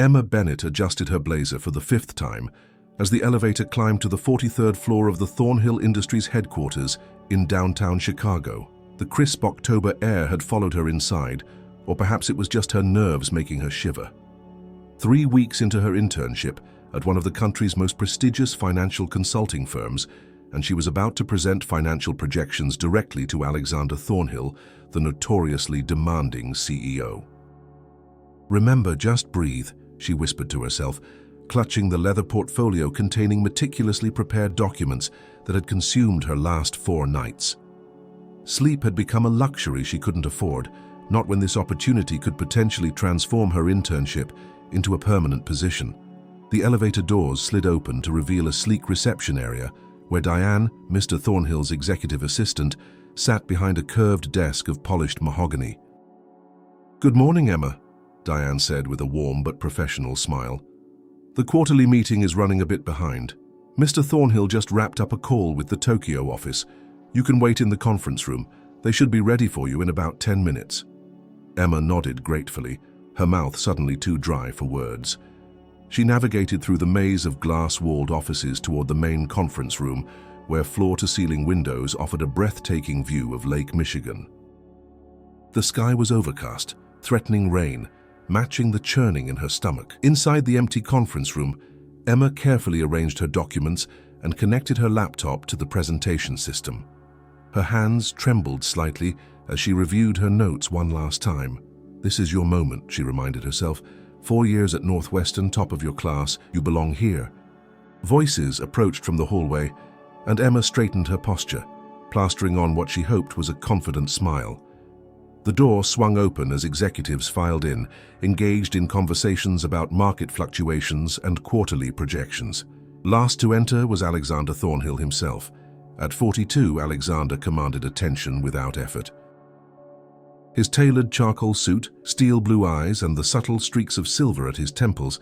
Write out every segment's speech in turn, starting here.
Emma Bennett adjusted her blazer for the fifth time as the elevator climbed to the 43rd floor of the Thornhill Industries headquarters in downtown Chicago. The crisp October air had followed her inside, or perhaps it was just her nerves making her shiver. 3 weeks into her internship at one of the country's most prestigious financial consulting firms, and she was about to present financial projections directly to Alexander Thornhill, the notoriously demanding CEO. "Remember, just breathe," she whispered to herself, clutching the leather portfolio containing meticulously prepared documents that had consumed her last 4 nights. Sleep had become a luxury she couldn't afford, not when this opportunity could potentially transform her internship into a permanent position. The elevator doors slid open to reveal a sleek reception area where Diane, Mr. Thornhill's executive assistant, sat behind a curved desk of polished mahogany. "Good morning, Emma," Diane said with a warm but professional smile. "The quarterly meeting is running a bit behind. Mr. Thornhill just wrapped up a call with the Tokyo office. You can wait in the conference room. They should be ready for you in about 10 minutes. Emma nodded gratefully, her mouth suddenly too dry for words. She navigated through the maze of glass-walled offices toward the main conference room, where floor-to-ceiling windows offered a breathtaking view of Lake Michigan. The sky was overcast, threatening rain, matching the churning in her stomach. Inside the empty conference room, Emma carefully arranged her documents and connected her laptop to the presentation system. Her hands trembled slightly as she reviewed her notes one last time. "This is your moment," she reminded herself. 4 years at Northwestern, top of your class, you belong here." Voices approached from the hallway, and Emma straightened her posture, plastering on what she hoped was a confident smile. The door swung open as executives filed in, engaged in conversations about market fluctuations and quarterly projections. Last to enter was Alexander Thornhill himself. At 42, Alexander commanded attention without effort. His tailored charcoal suit, steel blue eyes, and the subtle streaks of silver at his temples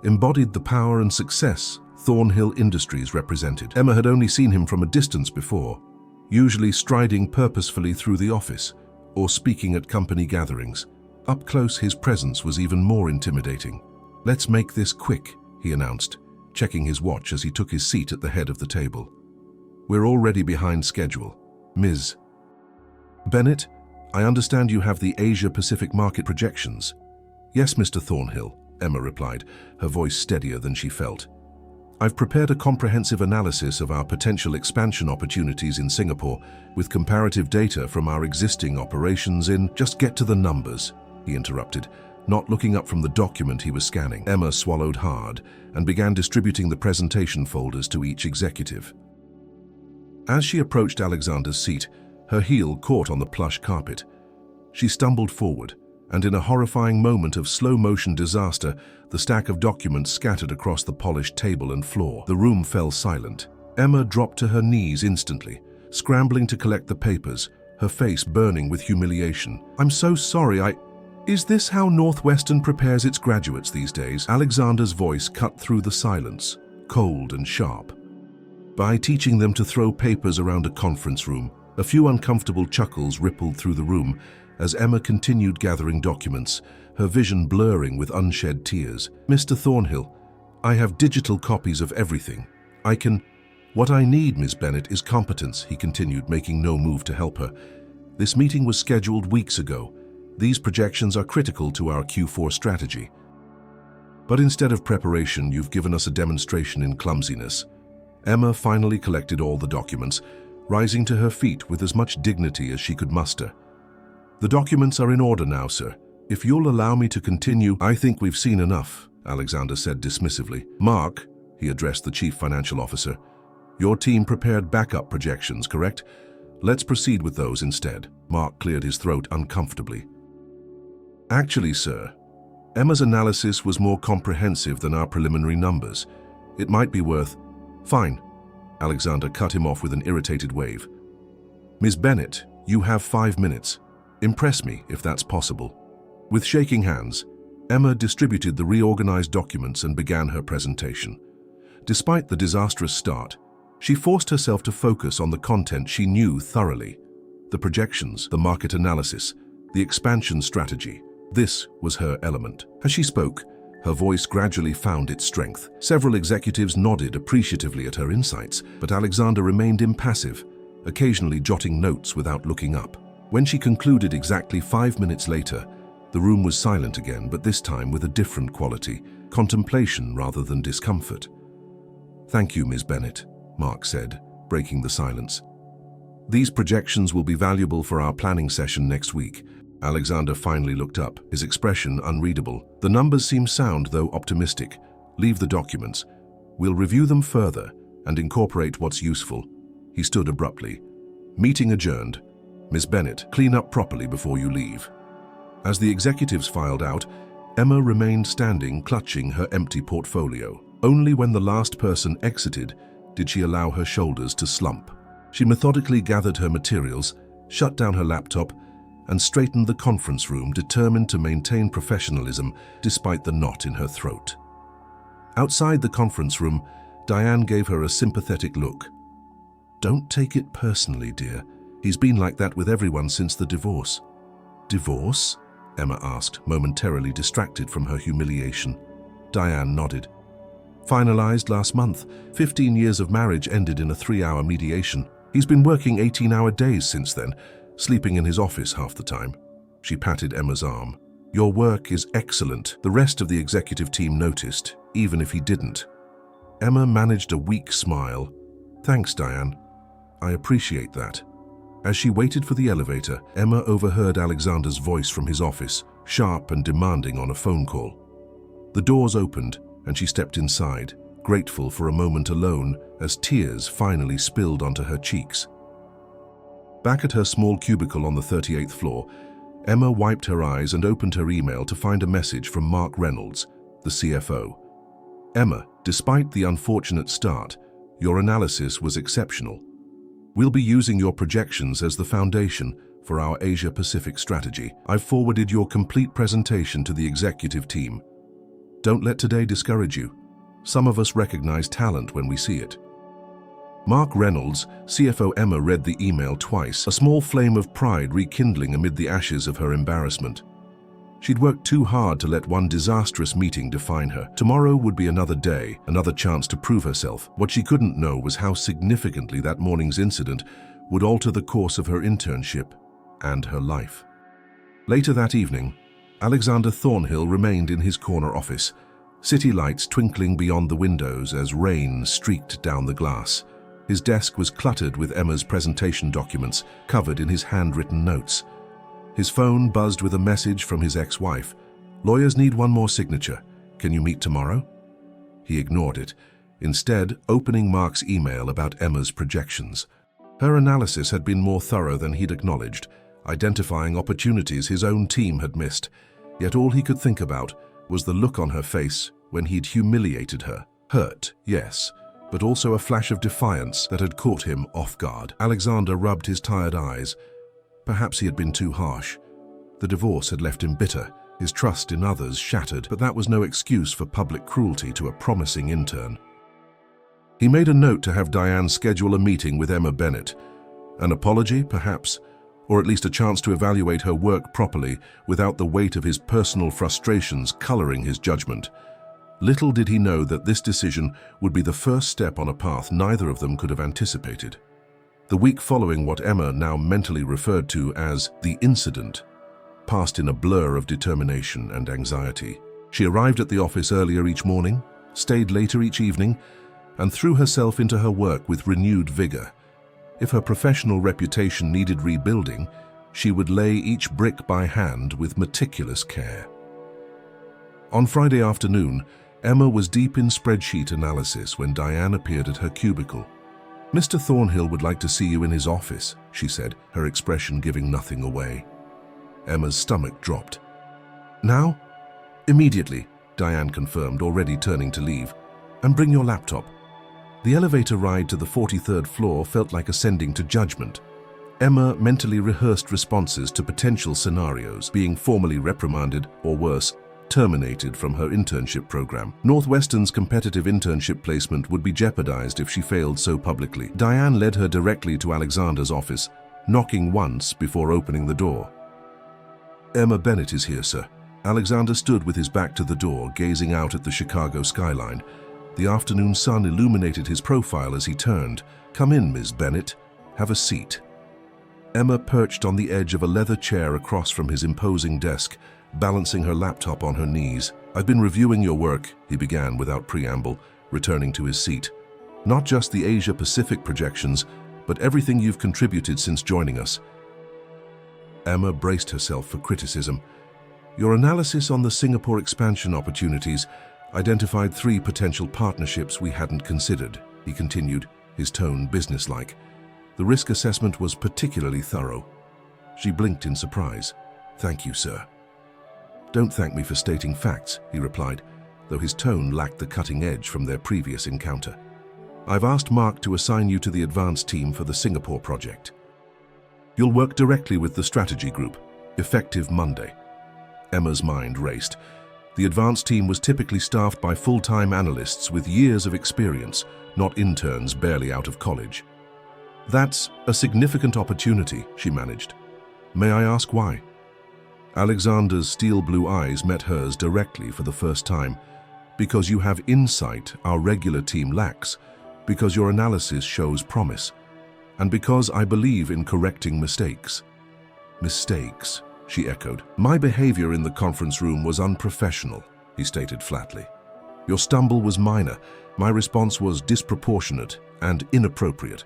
embodied the power and success Thornhill Industries represented. Emma had only seen him from a distance before, usually striding purposefully through the office or speaking at company gatherings. Up close, his presence was even more intimidating. "Let's make this quick," he announced, checking his watch as he took his seat at the head of the table. "We're already behind schedule. Ms. Bennett, I understand you have the Asia-Pacific market projections." "Yes, Mr. Thornhill," Emma replied, her voice steadier than she felt. "I've prepared a comprehensive analysis of our potential expansion opportunities in Singapore with comparative data from our existing operations in—" "Just get to the numbers," he interrupted, not looking up from the document he was scanning. Emma swallowed hard and began distributing the presentation folders to each executive. As she approached Alexander's seat, her heel caught on the plush carpet. She stumbled forward, and in a horrifying moment of slow-motion disaster, the stack of documents scattered across the polished table and floor. The room fell silent. Emma dropped to her knees instantly, scrambling to collect the papers, her face burning with humiliation. "I'm so sorry, Is this how Northwestern prepares its graduates these days?" Alexander's voice cut through the silence, cold and sharp. "By teaching them to throw papers around a conference room." A few uncomfortable chuckles rippled through the room as Emma continued gathering documents, her vision blurring with unshed tears. "Mr. Thornhill, I have digital copies of everything. What I need, Ms. Bennett, is competence," he continued, making no move to help her. "This meeting was scheduled weeks ago. These projections are critical to our Q4 strategy. But instead of preparation, you've given us a demonstration in clumsiness." Emma finally collected all the documents, rising to her feet with as much dignity as she could muster. "The documents are in order now, sir. If you'll allow me to continue—" "I think we've seen enough," Alexander said dismissively. "Mark," he addressed the chief financial officer, "your team prepared backup projections, correct? Let's proceed with those instead." Mark cleared his throat uncomfortably. "Actually, sir, Emma's analysis was more comprehensive than our preliminary numbers. It might be worth—" "Fine." Alexander cut him off with an irritated wave. "Ms. Bennett, you have 5 minutes. Impress me, if that's possible." With shaking hands, Emma distributed the reorganized documents and began her presentation. Despite the disastrous start, she forced herself to focus on the content she knew thoroughly. The projections, the market analysis, the expansion strategy. This was her element. As she spoke, Her voice gradually found its strength. Several executives nodded appreciatively at her insights, but Alexander remained impassive, occasionally jotting notes without looking up. When she concluded exactly 5 minutes later, the room was silent again, but this time with a different quality, contemplation rather than discomfort. "Thank you, Ms. Bennett," Mark said, breaking the silence. "These projections will be valuable for our planning session next week." Alexander finally looked up, his expression unreadable. "The numbers seem sound, though optimistic. Leave the documents. We'll review them further and incorporate what's useful." He stood abruptly. "Meeting adjourned. Miss Bennett, clean up properly before you leave." As the executives filed out, Emma remained standing, clutching her empty portfolio. Only when the last person exited did she allow her shoulders to slump. She methodically gathered her materials, shut down her laptop, and straightened the conference room, determined to maintain professionalism despite the knot in her throat. Outside the conference room, Diane gave her a sympathetic look. "Don't take it personally, dear. He's been like that with everyone since the divorce." "Divorce?" Emma asked, momentarily distracted from her humiliation. Diane nodded. "Finalized last month. 15 years of marriage ended in a 3-hour mediation. He's been working 18-hour days since then, sleeping in his office half the time." She patted Emma's arm. "Your work is excellent." The rest of the executive team noticed, even if he didn't. Emma managed a weak smile. "Thanks, Diane. I appreciate that." As she waited for the elevator, Emma overheard Alexander's voice from his office, sharp and demanding on a phone call. The doors opened, and she stepped inside, grateful for a moment alone as tears finally spilled onto her cheeks. Back at her small cubicle on the 38th floor, Emma wiped her eyes and opened her email to find a message from Mark Reynolds, the CFO. "Emma, despite the unfortunate start, your analysis was exceptional. We'll be using your projections as the foundation for our Asia-Pacific strategy. I've forwarded your complete presentation to the executive team. Don't let today discourage you. Some of us recognize talent when we see it." Mark Reynolds, CFO. Emma read the email twice, a small flame of pride rekindling amid the ashes of her embarrassment. She'd worked too hard to let one disastrous meeting define her. Tomorrow would be another day, another chance to prove herself. What she couldn't know was how significantly that morning's incident would alter the course of her internship and her life. Later that evening, Alexander Thornhill remained in his corner office, city lights twinkling beyond the windows as rain streaked down the glass. His desk was cluttered with Emma's presentation documents, covered in his handwritten notes. His phone buzzed with a message from his ex-wife. "Lawyers need one more signature. Can you meet tomorrow?" He ignored it, instead opening Mark's email about Emma's projections. Her analysis had been more thorough than he'd acknowledged, identifying opportunities his own team had missed. Yet all he could think about was the look on her face when he'd humiliated her. Hurt, yes, but also a flash of defiance that had caught him off guard. Alexander rubbed his tired eyes. Perhaps he had been too harsh. The divorce had left him bitter, his trust in others shattered, but that was no excuse for public cruelty to a promising intern. He made a note to have Diane schedule a meeting with Emma Bennett. An apology, perhaps, or at least a chance to evaluate her work properly without the weight of his personal frustrations coloring his judgment. Little did he know that this decision would be the first step on a path neither of them could have anticipated. The week following what Emma now mentally referred to as the incident passed in a blur of determination and anxiety. She arrived at the office earlier each morning, stayed later each evening, and threw herself into her work with renewed vigor. If her professional reputation needed rebuilding, she would lay each brick by hand with meticulous care. On Friday afternoon, Emma was deep in spreadsheet analysis when Diane appeared at her cubicle. "Mr. Thornhill would like to see you in his office," she said, her expression giving nothing away. Emma's stomach dropped. "Now?" "Immediately," Diane confirmed, already turning to leave. "And bring your laptop." The elevator ride to the 43rd floor felt like ascending to judgment. Emma mentally rehearsed responses to potential scenarios, being formally reprimanded, or worse, terminated from her internship program. Northwestern's competitive internship placement would be jeopardized if she failed so publicly. Diane led her directly to Alexander's office, knocking once before opening the door. "Emma Bennett is here, sir," Alexander stood with his back to the door, gazing out at the Chicago skyline. The afternoon sun illuminated his profile as he turned. "Come in, Ms. Bennett. Have a seat." Emma perched on the edge of a leather chair across from his imposing desk, balancing her laptop on her knees. "I've been reviewing your work," he began without preamble, returning to his seat. "Not just the Asia-Pacific projections, but everything you've contributed since joining us." Emma braced herself for criticism. "Your analysis on the Singapore expansion opportunities identified 3 potential partnerships we hadn't considered," he continued, his tone businesslike. "The risk assessment was particularly thorough." She blinked in surprise. "Thank you, sir." "Don't thank me for stating facts," he replied, though his tone lacked the cutting edge from their previous encounter. "I've asked Mark to assign you to the advanced team for the Singapore project. You'll work directly with the strategy group, effective Monday." Emma's mind raced. The advanced team was typically staffed by full-time analysts with years of experience, not interns barely out of college. "That's a significant opportunity," she managed. "May I ask why?" Alexander's steel blue eyes met hers directly for the first time. "Because you have insight our regular team lacks, because your analysis shows promise, and because I believe in correcting mistakes." "Mistakes?" she echoed. "My behavior in the conference room was unprofessional," he stated flatly. "Your stumble was minor. My response was disproportionate and inappropriate.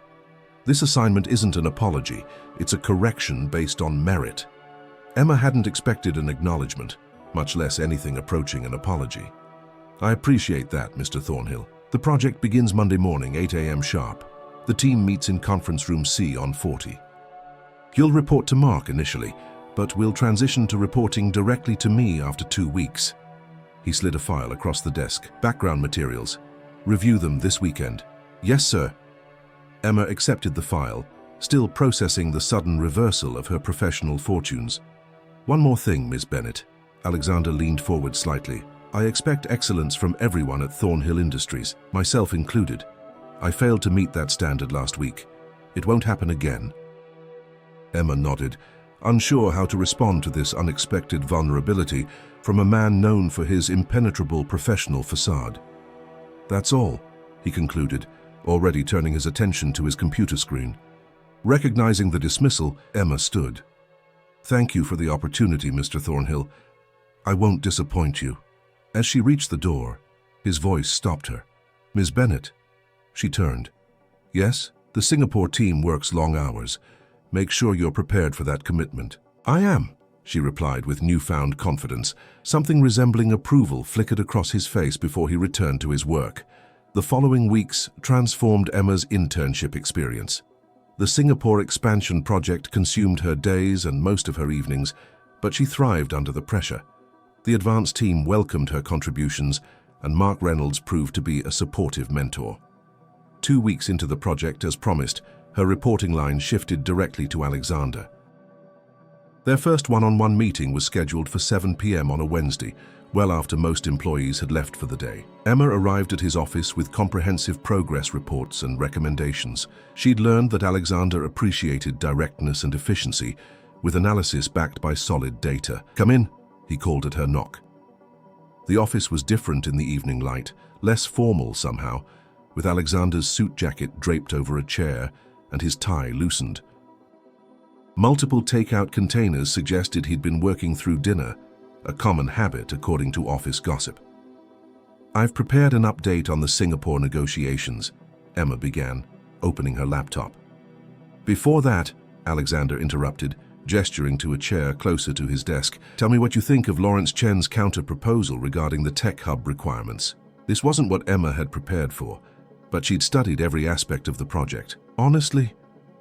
This assignment isn't an apology. It's a correction based on merit." Emma hadn't expected an acknowledgement, much less anything approaching an apology. "I appreciate that, Mr. Thornhill. The project begins Monday morning, 8 a.m. sharp. The team meets in conference room C on 40. You'll report to Mark initially, but we'll transition to reporting directly to me after 2 weeks. He slid a file across the desk. "Background materials. Review them this weekend." "Yes, sir." Emma accepted the file, still processing the sudden reversal of her professional fortunes. "One more thing, Ms. Bennett." Alexander leaned forward slightly. "I expect excellence from everyone at Thornhill Industries, myself included. I failed to meet that standard last week. It won't happen again." Emma nodded, unsure how to respond to this unexpected vulnerability from a man known for his impenetrable professional facade. "That's all," he concluded, already turning his attention to his computer screen. Recognizing the dismissal, Emma stood. "Thank you for the opportunity, Mr. Thornhill. I won't disappoint you." As she reached the door, his voice stopped her. "Ms. Bennett." She turned. "Yes, the Singapore team works long hours. Make sure you're prepared for that commitment." "I am," she replied with newfound confidence. Something resembling approval flickered across his face before he returned to his work. The following weeks transformed Emma's internship experience. The Singapore expansion project consumed her days and most of her evenings, but she thrived under the pressure. The advanced team welcomed her contributions, and Mark Reynolds proved to be a supportive mentor. 2 weeks into the project, as promised, her reporting line shifted directly to Alexander. Their first one-on-one meeting was scheduled for 7 p.m. on a Wednesday, well after most employees had left for the day. Emma arrived at his office with comprehensive progress reports and recommendations. She'd learned that Alexander appreciated directness and efficiency, with analysis backed by solid data. "Come in," he called at her knock. The office was different in the evening light, less formal somehow, with Alexander's suit jacket draped over a chair and his tie loosened. Multiple takeout containers suggested he'd been working through dinner, a common habit according to office gossip. "I've prepared an update on the Singapore negotiations," Emma began, opening her laptop. "Before that," Alexander interrupted, gesturing to a chair closer to his desk, "tell me what you think of Lawrence Chen's counter-proposal regarding the tech hub requirements." This wasn't what Emma had prepared for, but she'd studied every aspect of the project. "Honestly,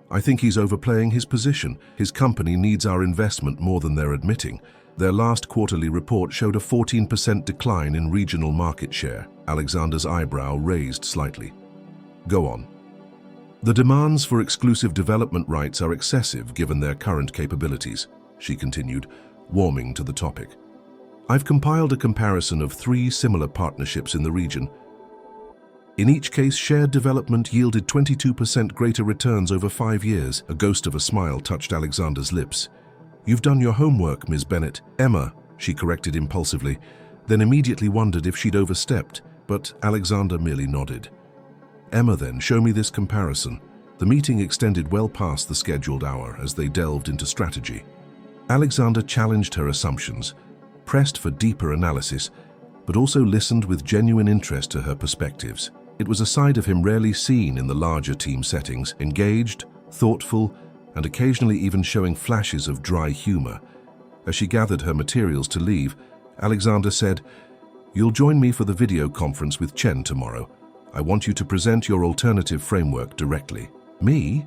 I think he's overplaying his position. His company needs our investment more than they're admitting. Their last quarterly report showed a 14% decline in regional market share." Alexander's eyebrow raised slightly. "Go on." "The demands for exclusive development rights are excessive given their current capabilities," she continued, warming to the topic. "I've compiled a comparison of 3 similar partnerships in the region. In each case, shared development yielded 22% greater returns over 5 years. A ghost of a smile touched Alexander's lips. "You've done your homework, Ms. Bennett." "Emma," she corrected impulsively, then immediately wondered if she'd overstepped, but Alexander merely nodded. Emma then, show me this comparison. The meeting extended well past the scheduled hour as they delved into strategy. Alexander challenged her assumptions, pressed for deeper analysis, but also listened with genuine interest to her perspectives. It was a side of him rarely seen in the larger team settings, engaged, thoughtful, and occasionally even showing flashes of dry humor. As she gathered her materials to leave, Alexander said, "You'll join me for the video conference with Chen tomorrow. I want you to present your alternative framework directly." "Me?"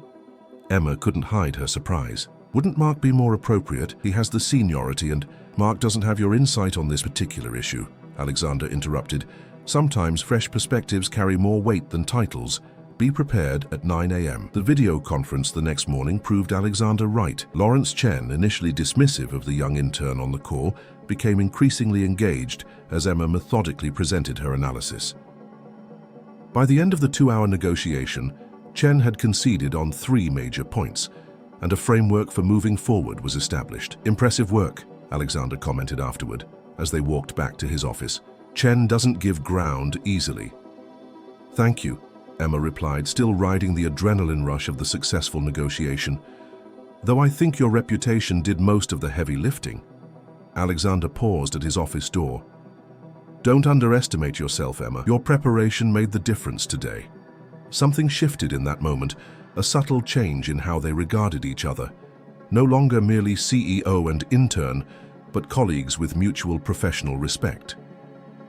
Emma couldn't hide her surprise. "Wouldn't Mark be more appropriate? He has the seniority and Mark doesn't have your insight on this particular issue," Alexander interrupted. "Sometimes fresh perspectives carry more weight than titles. Be prepared at 9 a.m. The video conference the next morning proved Alexander right. Lawrence Chen, initially dismissive of the young intern on the call, became increasingly engaged as Emma methodically presented her analysis. By the end of the 2-hour negotiation, Chen had conceded on 3 major points, and a framework for moving forward was established. "Impressive work," Alexander commented afterward, as they walked back to his office. "Chen doesn't give ground easily." "Thank you," Emma replied, still riding the adrenaline rush of the successful negotiation. "Though I think your reputation did most of the heavy lifting." Alexander paused at his office door. "Don't underestimate yourself, Emma. Your preparation made the difference today." Something shifted in that moment, a subtle change in how they regarded each other. No longer merely CEO and intern, but colleagues with mutual professional respect.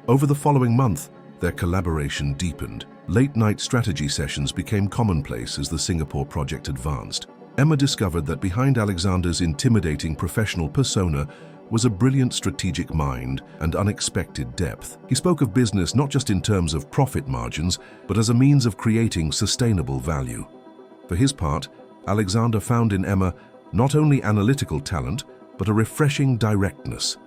Over the following month, their collaboration deepened. Late-night strategy sessions became commonplace as the Singapore project advanced. Emma discovered that behind Alexander's intimidating professional persona was a brilliant strategic mind and unexpected depth. He spoke of business not just in terms of profit margins, but as a means of creating sustainable value. For his part, Alexander found in Emma not only analytical talent, but a refreshing directness.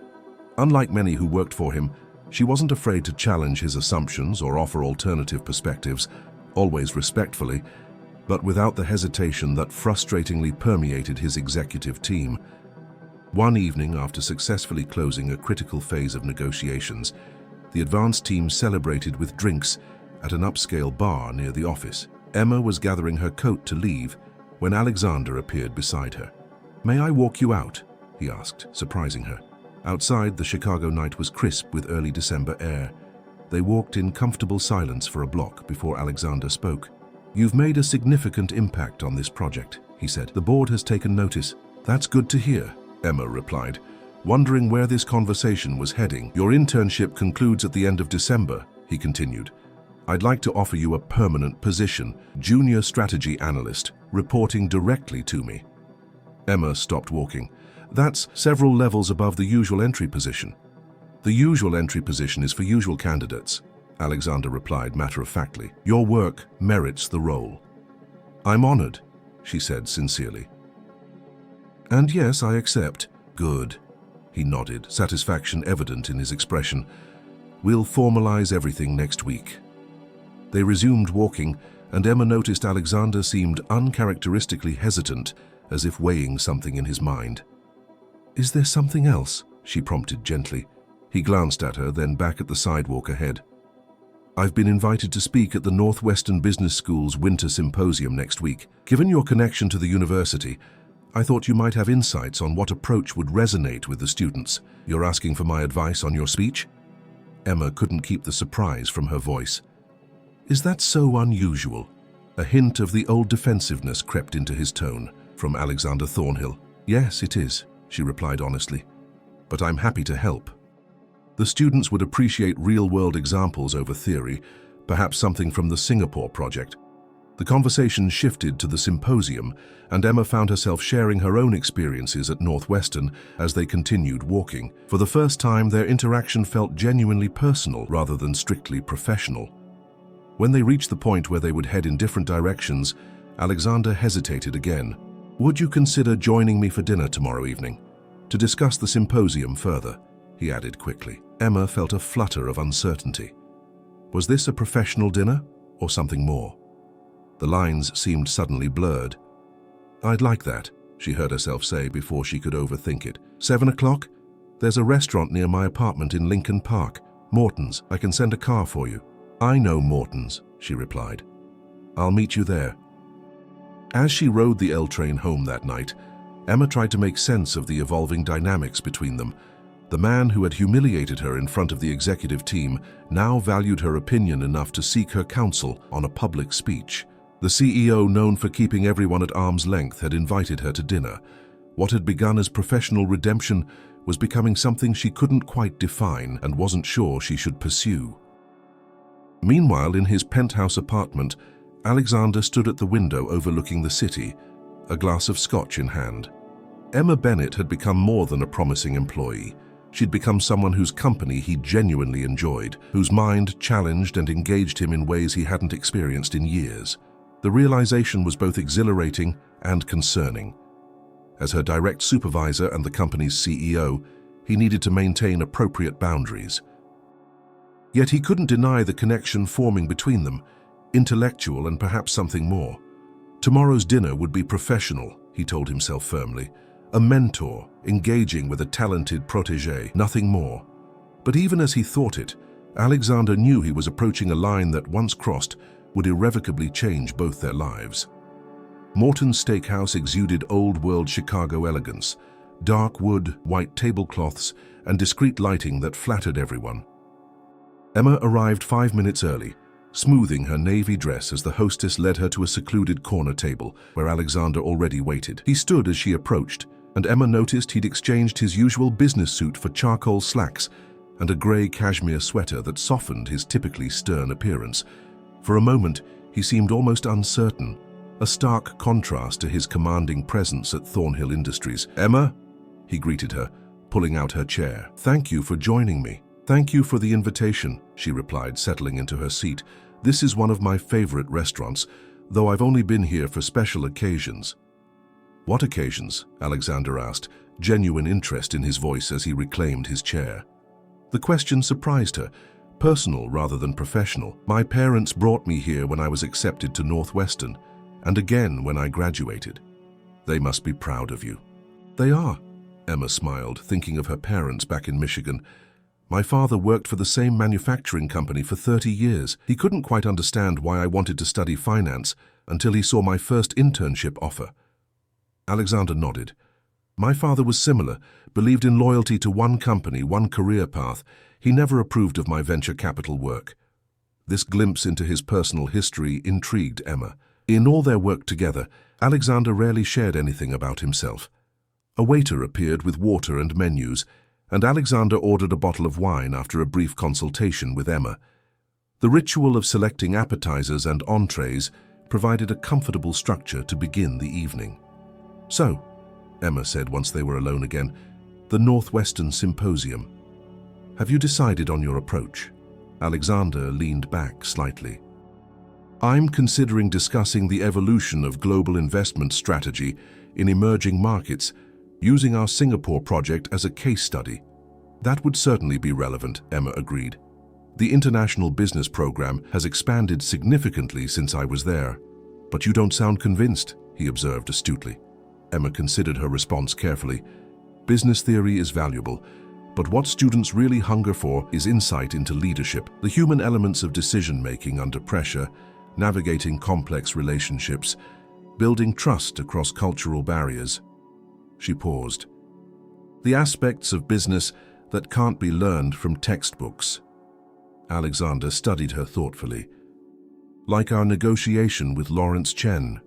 Unlike many who worked for him, she wasn't afraid to challenge his assumptions or offer alternative perspectives, always respectfully, but without the hesitation that frustratingly permeated his executive team. One evening, after successfully closing a critical phase of negotiations, the advanced team celebrated with drinks at an upscale bar near the office. Emma was gathering her coat to leave when Alexander appeared beside her. "May I walk you out?" he asked, surprising her. Outside, the Chicago night was crisp with early December air. They walked in comfortable silence for a block before Alexander spoke. "You've made a significant impact on this project," he said. "The board has taken notice." "That's good to hear," Emma replied, wondering where this conversation was heading. "Your internship concludes at the end of December," he continued. "I'd like to offer you a permanent position, junior strategy analyst, reporting directly to me." Emma stopped walking. "That's several levels above the usual entry position." "The usual entry position is for usual candidates," Alexander replied matter-of-factly. "Your work merits the role." "I'm honored," she said sincerely. "And yes, I accept." "Good," he nodded, satisfaction evident in his expression. "We'll formalize everything next week." They resumed walking, and Emma noticed Alexander seemed uncharacteristically hesitant, as if weighing something in his mind. "Is there something else?" she prompted gently. He glanced at her, then back at the sidewalk ahead. "I've been invited to speak at the Northwestern Business School's Winter Symposium next week. Given your connection to the university, I thought you might have insights on what approach would resonate with the students. You're asking for my advice on your speech?" Emma couldn't keep the surprise from her voice. "Is that so unusual?" A hint of the old defensiveness crept into his tone from Alexander Thornhill. "Yes, it is," she replied honestly. "But I'm happy to help." The students would appreciate real-world examples over theory, perhaps something from the Singapore project. The conversation shifted to the symposium, and Emma found herself sharing her own experiences at Northwestern as they continued walking. For the first time, their interaction felt genuinely personal rather than strictly professional. When they reached the point where they would head in different directions, Alexander hesitated again. "Would you consider joining me for dinner tomorrow evening? To discuss the symposium further," he added quickly. Emma felt a flutter of uncertainty. Was this a professional dinner or something more? The lines seemed suddenly blurred. "I'd like that," she heard herself say before she could overthink it. 7 o'clock? There's a restaurant near my apartment in Lincoln Park. Morton's. I can send a car for you." "I know Morton's," she replied. "I'll meet you there." As she rode the L train home that night, Emma tried to make sense of the evolving dynamics between them. The man who had humiliated her in front of the executive team now valued her opinion enough to seek her counsel on a public speech. The CEO, known for keeping everyone at arm's length, had invited her to dinner. What had begun as professional redemption was becoming something she couldn't quite define and wasn't sure she should pursue. Meanwhile, in his penthouse apartment, Alexander stood at the window overlooking the city, a glass of scotch in hand. Emma Bennett had become more than a promising employee. She'd become someone whose company he genuinely enjoyed, whose mind challenged and engaged him in ways he hadn't experienced in years. The realization was both exhilarating and concerning. As her direct supervisor and the company's CEO, he needed to maintain appropriate boundaries. Yet he couldn't deny the connection forming between them, intellectual and perhaps something more. Tomorrow's dinner would be professional, he told himself firmly. A mentor, engaging with a talented protégé, nothing more. But even as he thought it, Alexander knew he was approaching a line that, once crossed, would irrevocably change both their lives. Morton's Steakhouse exuded old-world Chicago elegance, dark wood, white tablecloths, and discreet lighting that flattered everyone. Emma arrived 5 minutes early, smoothing her navy dress as the hostess led her to a secluded corner table where Alexander already waited. He stood as she approached, and Emma noticed he'd exchanged his usual business suit for charcoal slacks and a grey cashmere sweater that softened his typically stern appearance. For a moment, he seemed almost uncertain, a stark contrast to his commanding presence at Thornhill Industries. "Emma," he greeted her, pulling out her chair. "Thank you for joining me." "Thank you for the invitation," she replied, settling into her seat. "This is one of my favorite restaurants, though I've only been here for special occasions." "What occasions?" Alexander asked, genuine interest in his voice as he reclaimed his chair. The question surprised her, personal rather than professional. "My parents brought me here when I was accepted to Northwestern, and again when I graduated. They must be proud of you." "They are," Emma smiled, thinking of her parents back in Michigan. "My father worked for the same manufacturing company for 30 years. He couldn't quite understand why I wanted to study finance until he saw my first internship offer." Alexander nodded. "My father was similar, believed in loyalty to one company, one career path. He never approved of my venture capital work." This glimpse into his personal history intrigued Emma. In all their work together, Alexander rarely shared anything about himself. A waiter appeared with water and menus, and Alexander ordered a bottle of wine after a brief consultation with Emma. The ritual of selecting appetizers and entrees provided a comfortable structure to begin the evening. "So," Emma said once they were alone again, "the Northwestern Symposium. Have you decided on your approach?" Alexander leaned back slightly. "I'm considering discussing the evolution of global investment strategy in emerging markets, using our Singapore project as a case study." "That would certainly be relevant," Emma agreed. "The international business program has expanded significantly since I was there." "But you don't sound convinced," he observed astutely. Emma considered her response carefully. "Business theory is valuable, but what students really hunger for is insight into leadership, the human elements of decision-making under pressure, navigating complex relationships, building trust across cultural barriers." She paused. "The aspects of business that can't be learned from textbooks." Alexander studied her thoughtfully. "Like our negotiation with Lawrence Chen."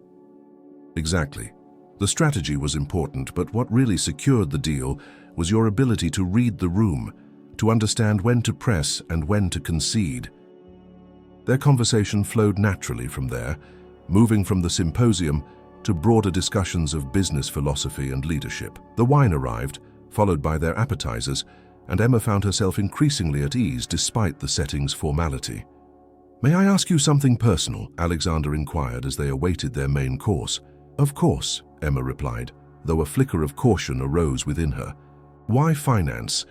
"Exactly. The strategy was important, but what really secured the deal was your ability to read the room, to understand when to press and when to concede." Their conversation flowed naturally from there, moving from the symposium to broader discussions of business philosophy and leadership. The wine arrived, followed by their appetizers, and Emma found herself increasingly at ease despite the setting's formality. "May I ask you something personal?" Alexander inquired as they awaited their main course. "Of course," Emma replied, though a flicker of caution arose within her. "Why finance?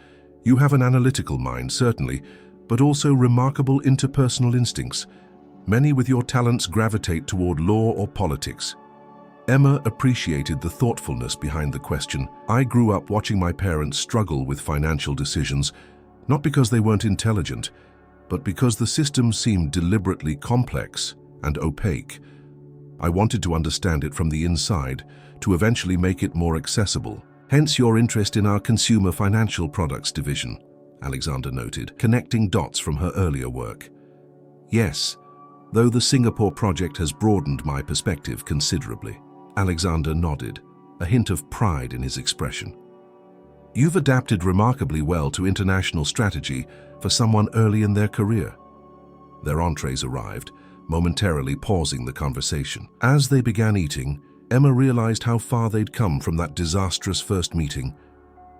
You have an analytical mind, certainly, but also remarkable interpersonal instincts. Many with your talents gravitate toward law or politics." Emma appreciated the thoughtfulness behind the question. I grew up watching my parents struggle with financial decisions, not because they weren't intelligent, but because the system seemed deliberately complex and opaque. I wanted to understand it from the inside, to eventually make it more accessible. Hence your interest in our consumer financial products division, Alexander noted, connecting dots from her earlier work. Yes, though the Singapore project has broadened my perspective considerably. Alexander nodded, a hint of pride in his expression. You've adapted remarkably well to international strategy for someone early in their career. Their entrees arrived, momentarily pausing the conversation. As they began eating, Emma realized how far they'd come from that disastrous first meeting.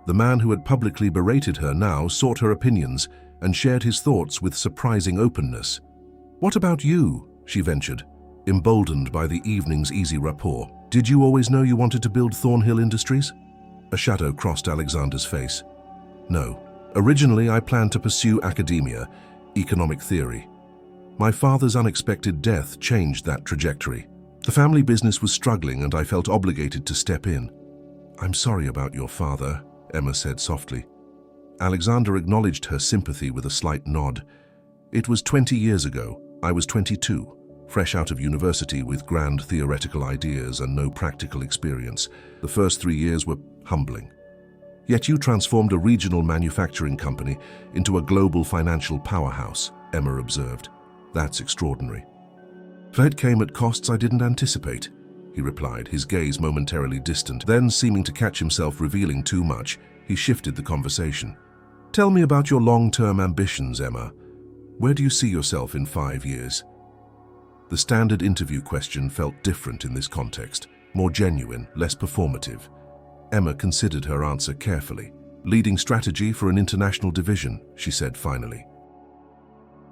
The man who had publicly berated her now sought her opinions and shared his thoughts with surprising openness. "What about you?" she ventured, emboldened by the evening's easy rapport. "Did you always know you wanted to build Thornhill Industries?" A shadow crossed Alexander's face. "No. Originally, I planned to pursue academia, economic theory. My father's unexpected death changed that trajectory. The family business was struggling and I felt obligated to step in." "I'm sorry about your father," Emma said softly. Alexander acknowledged her sympathy with a slight nod. "It was 20 years ago. I was 22, fresh out of university with grand theoretical ideas and no practical experience. The first 3 years were humbling. Yet you transformed a regional manufacturing company into a global financial powerhouse," Emma observed. "That's extraordinary." "It came at costs I didn't anticipate," he replied, his gaze momentarily distant. Then, seeming to catch himself revealing too much, he shifted the conversation. "Tell me about your long-term ambitions, Emma. Where do you see yourself in 5 years?" The standard interview question felt different in this context, more genuine, less performative. Emma considered her answer carefully. "Leading strategy for an international division," she said finally.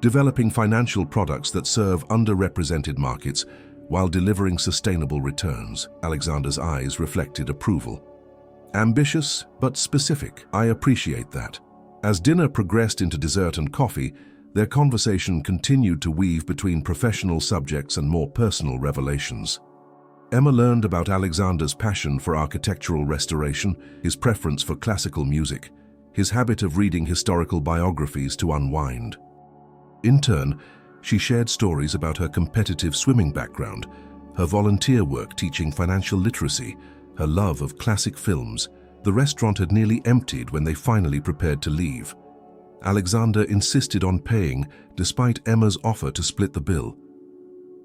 "Developing financial products that serve underrepresented markets while delivering sustainable returns." Alexander's eyes reflected approval. "Ambitious, but specific. I appreciate that." As dinner progressed into dessert and coffee, their conversation continued to weave between professional subjects and more personal revelations. Emma learned about Alexander's passion for architectural restoration, his preference for classical music, his habit of reading historical biographies to unwind. In turn, she shared stories about her competitive swimming background, her volunteer work teaching financial literacy, her love of classic films. The restaurant had nearly emptied when they finally prepared to leave. Alexander insisted on paying, despite Emma's offer to split the bill.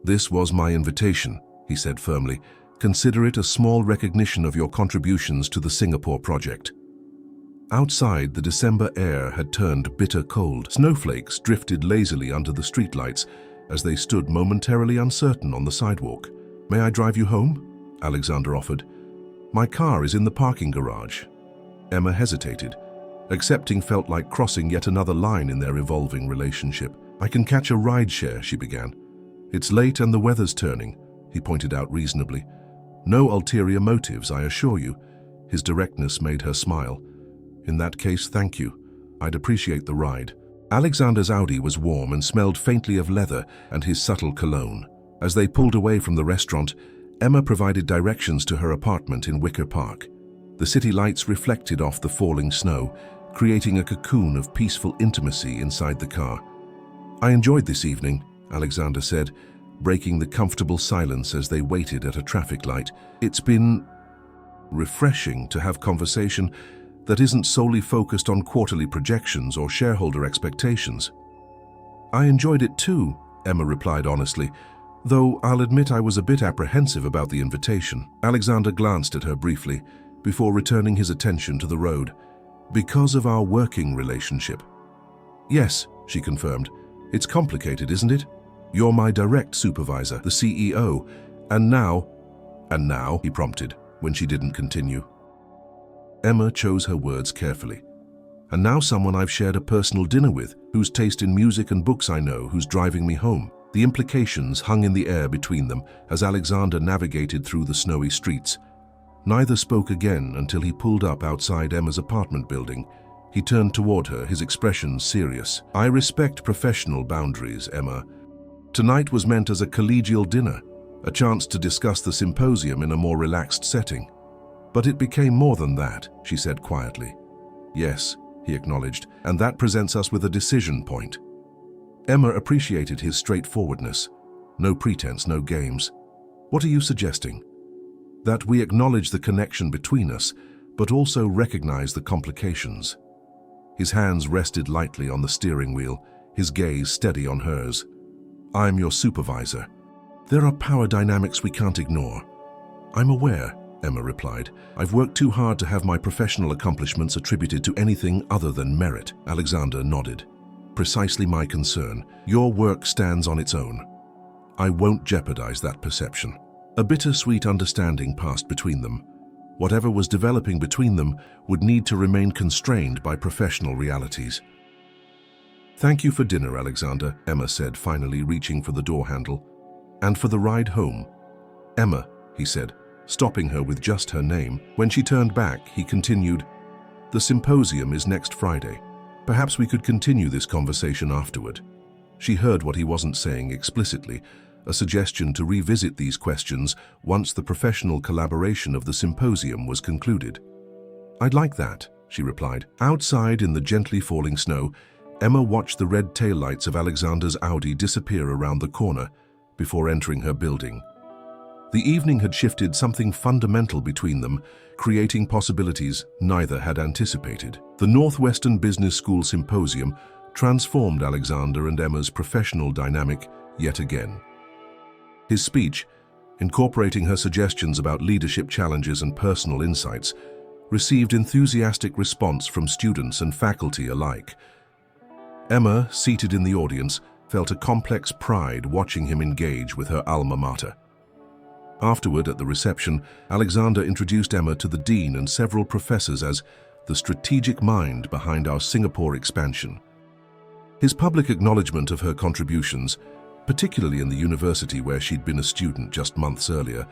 "This was my invitation," he said firmly. "Consider it a small recognition of your contributions to the Singapore project." Outside, the December air had turned bitter cold. Snowflakes drifted lazily under the streetlights as they stood momentarily uncertain on the sidewalk. "May I drive you home?" Alexander offered. "My car is in the parking garage." Emma hesitated. Accepting felt like crossing yet another line in their evolving relationship. "I can catch a rideshare," she began. "It's late and the weather's turning," he pointed out reasonably. "No ulterior motives, I assure you." His directness made her smile. "In that case, thank you. I'd appreciate the ride." Alexander's Audi was warm and smelled faintly of leather and his subtle cologne. As they pulled away from the restaurant, Emma provided directions to her apartment in Wicker Park. The city lights reflected off the falling snow, creating a cocoon of peaceful intimacy inside the car. "I enjoyed this evening," Alexander said, breaking the comfortable silence as they waited at a traffic light. "It's been refreshing to have conversation that isn't solely focused on quarterly projections or shareholder expectations." "I enjoyed it too," Emma replied honestly, "though I'll admit I was a bit apprehensive about the invitation." Alexander glanced at her briefly, before returning his attention to the road. "Because of our working relationship?" "Yes," she confirmed. "It's complicated, isn't it? You're my direct supervisor, the CEO, and now, he prompted, when she didn't continue. Emma chose her words carefully. "And now someone I've shared a personal dinner with, whose taste in music and books I know, who's driving me home." The implications hung in the air between them as Alexander navigated through the snowy streets. Neither spoke again until he pulled up outside Emma's apartment building. He turned toward her, his expression serious. "I respect professional boundaries, Emma. Tonight was meant as a collegial dinner, a chance to discuss the symposium in a more relaxed setting. But it became more than that, she said quietly. Yes, he acknowledged, and that presents us with a decision point. Emma appreciated his straightforwardness. No pretense, no games. What are you suggesting? That we acknowledge the connection between us, but also recognize the complications. His hands rested lightly on the steering wheel, his gaze steady on hers. I'm your supervisor. There are power dynamics we can't ignore. I'm aware, Emma replied. I've worked too hard to have my professional accomplishments attributed to anything other than merit. Alexander nodded. Precisely my concern. Your work stands on its own. I won't jeopardize that perception. A bittersweet understanding passed between them. Whatever was developing between them would need to remain constrained by professional realities. Thank you for dinner, Alexander, Emma said, finally reaching for the door handle. And for the ride home. Emma, he said, stopping her with just her name. When she turned back, he continued, The symposium is next Friday. Perhaps we could continue this conversation afterward. She heard what he wasn't saying explicitly, a suggestion to revisit these questions once the professional collaboration of the symposium was concluded. I'd like that, she replied. Outside in the gently falling snow, Emma watched the red taillights of Alexander's Audi disappear around the corner before entering her building. The evening had shifted something fundamental between them, creating possibilities neither had anticipated. The Northwestern Business School Symposium transformed Alexander and Emma's professional dynamic yet again. His speech, incorporating her suggestions about leadership challenges and personal insights, received enthusiastic response from students and faculty alike. Emma, seated in the audience, felt a complex pride watching him engage with her alma mater. Afterward, at the reception, Alexander introduced Emma to the dean and several professors as the strategic mind behind our Singapore expansion. His public acknowledgement of her contributions, particularly in the university where she'd been a student just months earlier,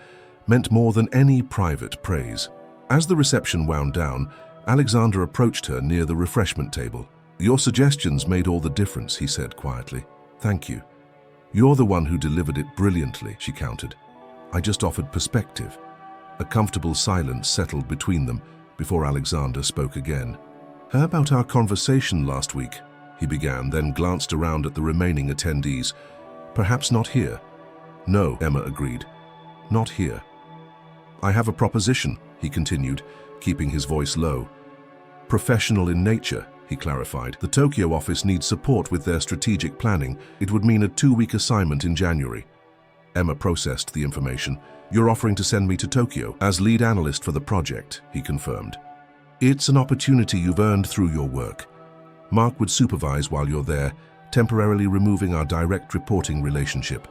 meant more than any private praise. As the reception wound down, Alexander approached her near the refreshment table. Your suggestions made all the difference, he said quietly. Thank you. You're the one who delivered it brilliantly, she countered. I just offered perspective. A comfortable silence settled between them before Alexander spoke again. How about our conversation last week? He began, then glanced around at the remaining attendees. Perhaps not here. No, Emma agreed. Not here. I have a proposition, he continued, keeping his voice low. Professional in nature, he clarified. The Tokyo office needs support with their strategic planning. It would mean a 2-week assignment in January. Emma processed the information. You're offering to send me to Tokyo as lead analyst for the project, he confirmed. It's an opportunity you've earned through your work. Mark would supervise while you're there, temporarily removing our direct reporting relationship.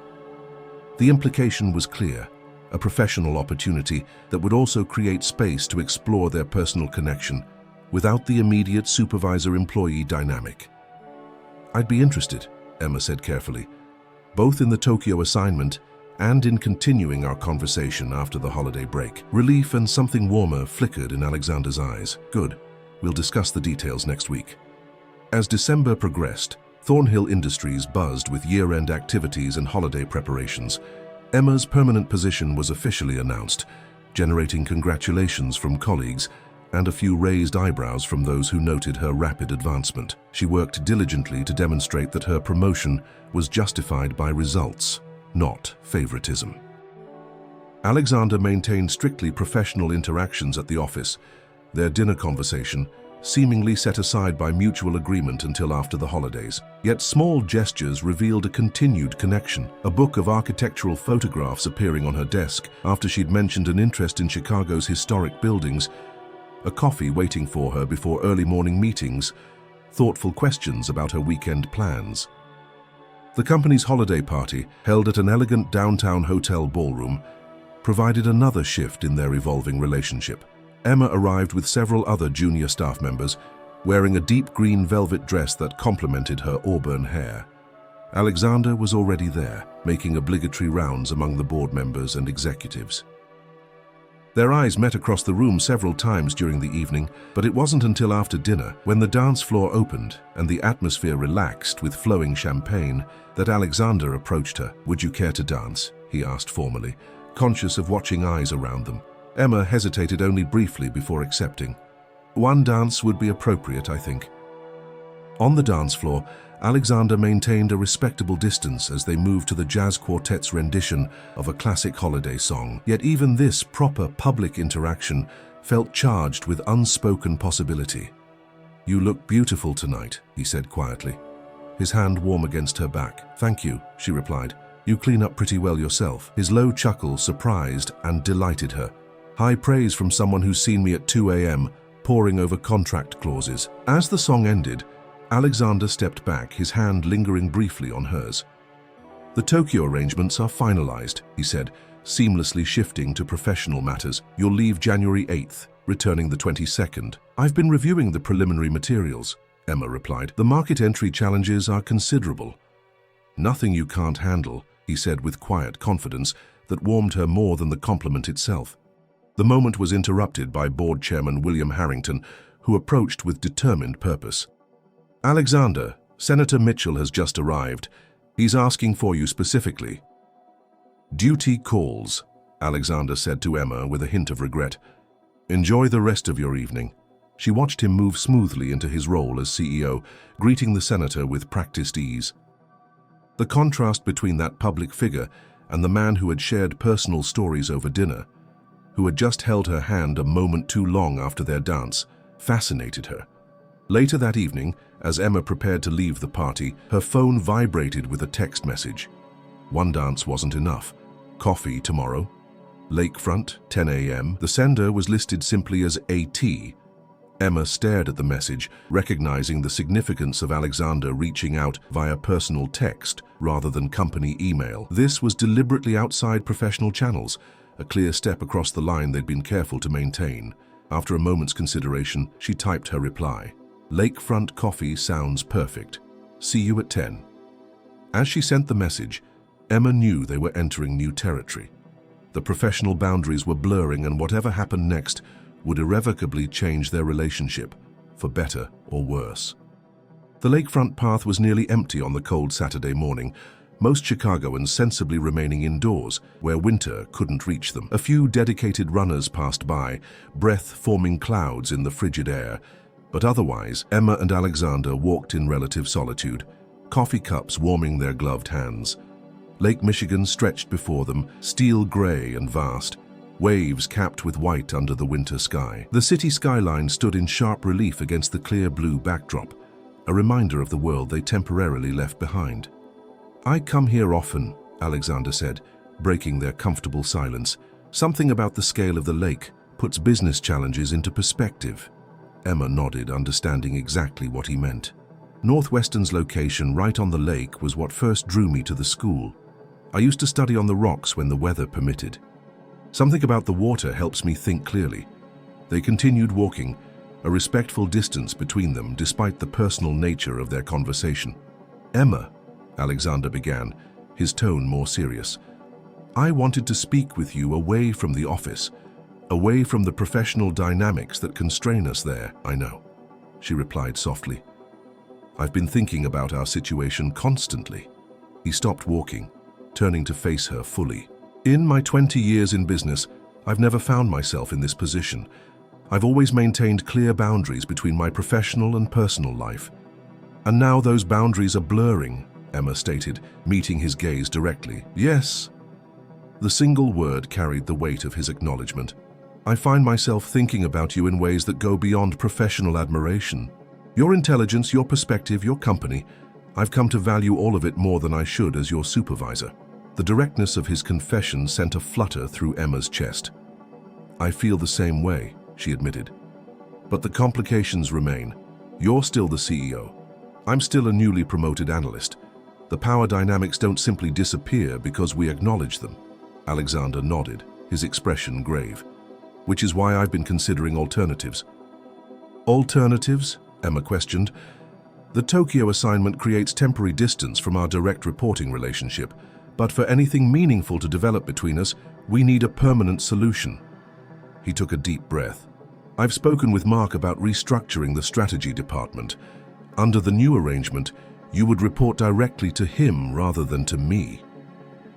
The implication was clear, a professional opportunity that would also create space to explore their personal connection without the immediate supervisor-employee dynamic. I'd be interested, Emma said carefully, both in the Tokyo assignment and in continuing our conversation after the holiday break. Relief and something warmer flickered in Alexander's eyes. Good. We'll discuss the details next week. As December progressed, Thornhill Industries buzzed with year-end activities and holiday preparations. Emma's permanent position was officially announced, generating congratulations from colleagues and a few raised eyebrows from those who noted her rapid advancement. She worked diligently to demonstrate that her promotion was justified by results, not favoritism. Alexander maintained strictly professional interactions at the office, their dinner conversation seemingly set aside by mutual agreement until after the holidays. Yet small gestures revealed a continued connection, a book of architectural photographs appearing on her desk after she'd mentioned an interest in Chicago's historic buildings, a coffee waiting for her before early morning meetings, thoughtful questions about her weekend plans. The company's holiday party, held at an elegant downtown hotel ballroom, provided another shift in their evolving relationship. Emma arrived with several other junior staff members, wearing a deep green velvet dress that complemented her auburn hair. Alexander was already there, making obligatory rounds among the board members and executives. Their eyes met across the room several times during the evening, but it wasn't until after dinner, when the dance floor opened and the atmosphere relaxed with flowing champagne, that Alexander approached her. Would you care to dance? he asked formally, conscious of watching eyes around them. Emma hesitated only briefly before accepting. One dance would be appropriate, I think. On the dance floor, Alexander maintained a respectable distance as they moved to the jazz quartet's rendition of a classic holiday song. Yet even this proper public interaction felt charged with unspoken possibility. "You look beautiful tonight," he said quietly, his hand warm against her back. "Thank you," she replied. "You clean up pretty well yourself." His low chuckle surprised and delighted her. High praise from someone who's seen me at 2 a.m., poring over contract clauses. As the song ended, Alexander stepped back, his hand lingering briefly on hers. "The Tokyo arrangements are finalized," he said, seamlessly shifting to professional matters. "You'll leave January 8th, returning the 22nd. "I've been reviewing the preliminary materials," Emma replied. "The market entry challenges are considerable." "Nothing you can't handle," he said with quiet confidence that warmed her more than the compliment itself. The moment was interrupted by Board Chairman William Harrington, who approached with determined purpose. "Alexander, Senator Mitchell has just arrived. He's asking for you specifically." "Duty calls," Alexander said to Emma with a hint of regret. "Enjoy the rest of your evening." She watched him move smoothly into his role as CEO, greeting the senator with practiced ease. The contrast between that public figure and the man who had shared personal stories over dinner, who had just held her hand a moment too long after their dance, fascinated her. Later that evening, as Emma prepared to leave the party, her phone vibrated with a text message. One dance wasn't enough. Coffee tomorrow. Lakefront, 10 a.m. The sender was listed simply as AT. Emma stared at the message, recognizing the significance of Alexander reaching out via personal text rather than company email. This was deliberately outside professional channels, a clear step across the line they'd been careful to maintain. After a moment's consideration, she typed her reply. "Lakefront coffee sounds perfect. See you at 10. As she sent the message, Emma knew they were entering new territory. The professional boundaries were blurring, and whatever happened next would irrevocably change their relationship, for better or worse. The lakefront path was nearly empty on the cold Saturday morning, most Chicagoans sensibly remaining indoors, where winter couldn't reach them. A few dedicated runners passed by, breath-forming clouds in the frigid air, but otherwise, Emma and Alexander walked in relative solitude, coffee cups warming their gloved hands. Lake Michigan stretched before them, steel gray and vast, waves capped with white under the winter sky. The city skyline stood in sharp relief against the clear blue backdrop, a reminder of the world they temporarily left behind. "I come here often," Alexander said, breaking their comfortable silence. "Something about the scale of the lake puts business challenges into perspective." Emma nodded, understanding exactly what he meant. Northwestern's location right on the lake was what first drew me to the school. I used to study on the rocks when the weather permitted. Something about the water helps me think clearly. They continued walking, a respectful distance between them despite the personal nature of their conversation. "Emma," Alexander began, his tone more serious, "I wanted to speak with you away from the office, away from the professional dynamics that constrain us there." "I know," she replied softly. "I've been thinking about our situation constantly." He stopped walking, turning to face her fully. "In my 20 years in business, I've never found myself in this position. I've always maintained clear boundaries between my professional and personal life. And now those boundaries are blurring," Emma stated, meeting his gaze directly. "Yes." The single word carried the weight of his acknowledgement. "I find myself thinking about you in ways that go beyond professional admiration. Your intelligence, your perspective, your company, I've come to value all of it more than I should as your supervisor." The directness of his confession sent a flutter through Emma's chest. "I feel the same way," she admitted. "But the complications remain. You're still the CEO. I'm still a newly promoted analyst. The power dynamics don't simply disappear because we acknowledge them." Alexander nodded, his expression grave. "Which is why I've been considering alternatives." "Alternatives?" Emma questioned. "The Tokyo assignment creates temporary distance from our direct reporting relationship, but for anything meaningful to develop between us, we need a permanent solution." He took a deep breath. "I've spoken with Mark about restructuring the strategy department. Under the new arrangement, you would report directly to him rather than to me."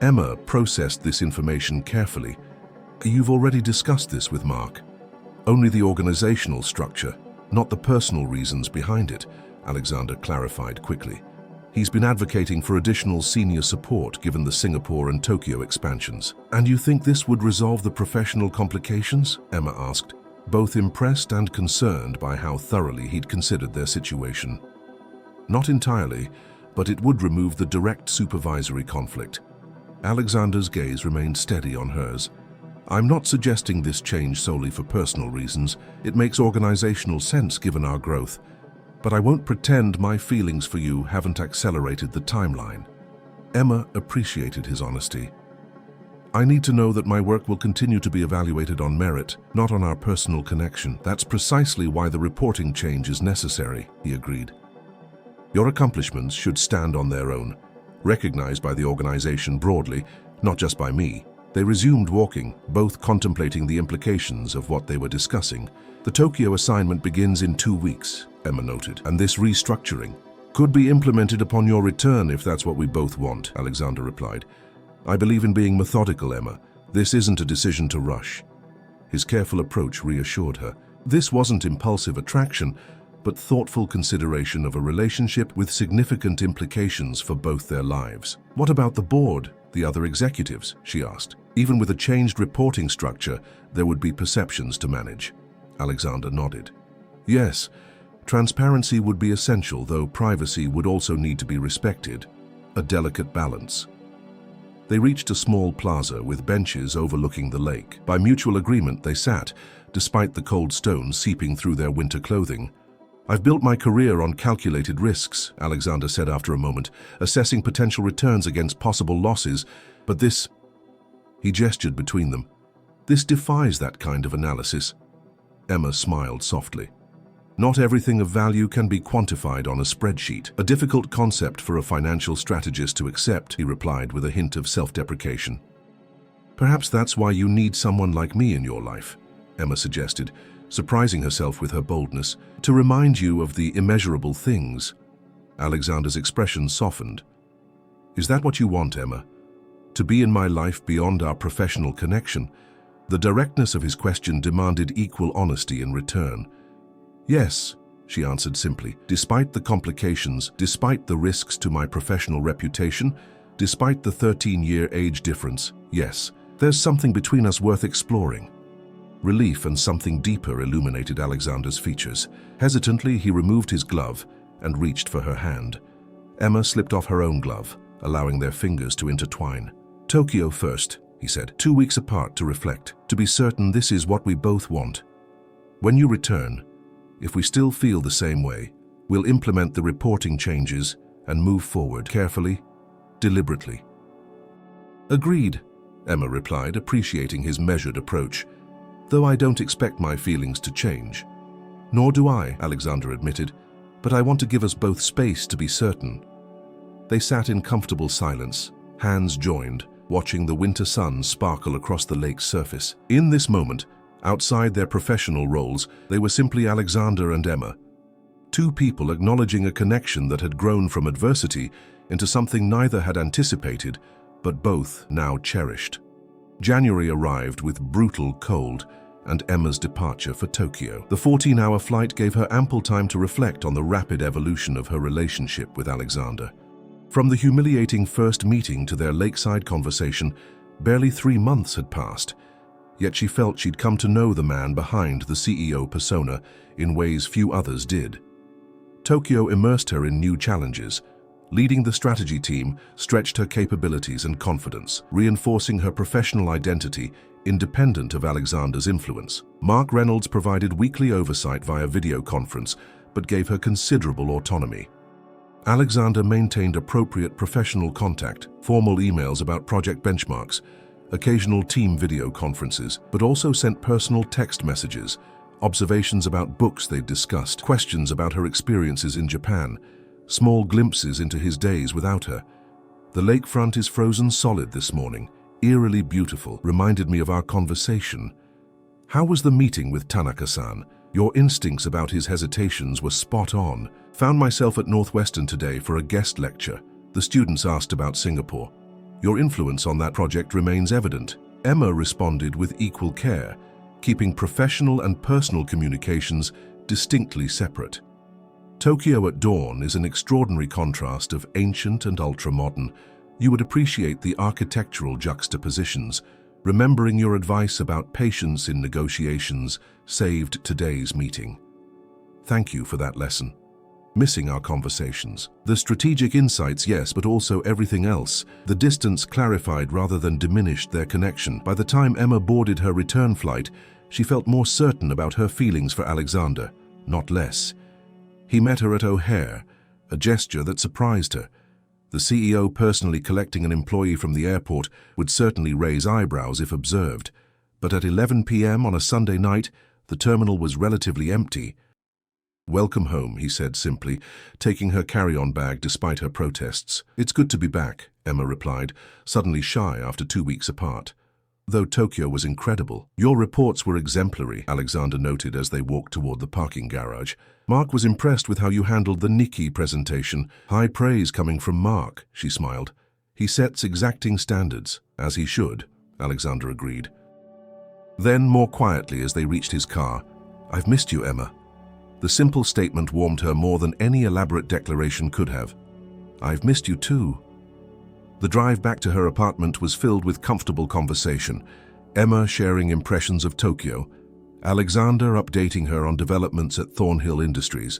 Emma processed this information carefully. You've already discussed this with Mark. Only the organizational structure, not the personal reasons behind it, Alexander clarified quickly. He's been advocating for additional senior support given the Singapore and Tokyo expansions. And you think this would resolve the professional complications? Emma asked, both impressed and concerned by how thoroughly he'd considered their situation. Not entirely, but it would remove the direct supervisory conflict. Alexander's gaze remained steady on hers. I'm not suggesting this change solely for personal reasons. It makes organizational sense given our growth. But I won't pretend my feelings for you haven't accelerated the timeline. Emma appreciated his honesty. I need to know that my work will continue to be evaluated on merit, not on our personal connection. That's precisely why the reporting change is necessary, he agreed. Your accomplishments should stand on their own, recognized by the organization broadly, not just by me. They resumed walking, both contemplating the implications of what they were discussing. The Tokyo assignment begins in 2 weeks, Emma noted, and this restructuring could be implemented upon your return if that's what we both want, Alexander replied. I believe in being methodical, Emma. This isn't a decision to rush. His careful approach reassured her. This wasn't impulsive attraction, but thoughtful consideration of a relationship with significant implications for both their lives. What about the board, the other executives? She asked. Even with a changed reporting structure, there would be perceptions to manage. Alexander nodded. Yes, transparency would be essential, though privacy would also need to be respected. A delicate balance. They reached a small plaza with benches overlooking the lake. By mutual agreement, they sat, despite the cold stones seeping through their winter clothing. I've built my career on calculated risks, Alexander said after a moment, assessing potential returns against possible losses, but this... He gestured between them. This defies that kind of analysis. Emma smiled softly. Not everything of value can be quantified on a spreadsheet. A difficult concept for a financial strategist to accept, he replied with a hint of self-deprecation. Perhaps that's why you need someone like me in your life, Emma suggested, surprising herself with her boldness, to remind you of the immeasurable things. Alexander's expression softened. Is that what you want, Emma? To be in my life beyond our professional connection? The directness of his question demanded equal honesty in return. Yes, she answered simply. Despite the complications, despite the risks to my professional reputation, despite the 13-year age difference, yes, there's something between us worth exploring. Relief and something deeper illuminated Alexander's features. Hesitantly, he removed his glove and reached for her hand. Emma slipped off her own glove, allowing their fingers to intertwine. Tokyo first, he said, 2 weeks apart to reflect, to be certain this is what we both want. When you return, if we still feel the same way, we'll implement the reporting changes and move forward carefully, deliberately. Agreed, Emma replied, appreciating his measured approach. Though I don't expect my feelings to change. Nor do I, Alexander admitted, but I want to give us both space to be certain. They sat in comfortable silence, hands joined, watching the winter sun sparkle across the lake's surface. In this moment, outside their professional roles, they were simply Alexander and Emma. Two people acknowledging a connection that had grown from adversity into something neither had anticipated, but both now cherished. January arrived with brutal cold and Emma's departure for Tokyo. The 14-hour flight gave her ample time to reflect on the rapid evolution of her relationship with Alexander. From the humiliating first meeting to their lakeside conversation, barely 3 months had passed, yet she felt she'd come to know the man behind the CEO persona in ways few others did. Tokyo immersed her in new challenges. Leading the strategy team stretched her capabilities and confidence, reinforcing her professional identity independent of Alexander's influence. Mark Reynolds provided weekly oversight via video conference, but gave her considerable autonomy. Alexander maintained appropriate professional contact, formal emails about project benchmarks, occasional team video conferences, but also sent personal text messages, observations about books they'd discussed, questions about her experiences in Japan, small glimpses into his days without her. The lakefront is frozen solid this morning, eerily beautiful, reminded me of our conversation. How was the meeting with Tanaka-san? Your instincts about his hesitations were spot on. Found myself at Northwestern today for a guest lecture. The students asked about Singapore. Your influence on that project remains evident. Emma responded with equal care, keeping professional and personal communications distinctly separate. Tokyo at dawn is an extraordinary contrast of ancient and ultra-modern. You would appreciate the architectural juxtapositions. Remembering your advice about patience in negotiations saved today's meeting. Thank you for that lesson. Missing our conversations. The strategic insights, yes, but also everything else. The distance clarified rather than diminished their connection. By the time Emma boarded her return flight, she felt more certain about her feelings for Alexander, not less. He met her at O'Hare, a gesture that surprised her. The CEO personally collecting an employee from the airport would certainly raise eyebrows if observed. But at 11 p.m. on a Sunday night, the terminal was relatively empty. "Welcome home," he said simply, taking her carry-on bag despite her protests. "It's good to be back," Emma replied, suddenly shy after 2 weeks apart. "Though Tokyo was incredible. Your reports were exemplary," Alexander noted as they walked toward the parking garage. "Mark was impressed with how you handled the Nikki presentation. High praise coming from Mark," she smiled. "He sets exacting standards, as he should," Alexander agreed. Then, more quietly as they reached his car, "I've missed you, Emma." The simple statement warmed her more than any elaborate declaration could have. "I've missed you too." The drive back to her apartment was filled with comfortable conversation, Emma sharing impressions of Tokyo, Alexander updating her on developments at Thornhill Industries.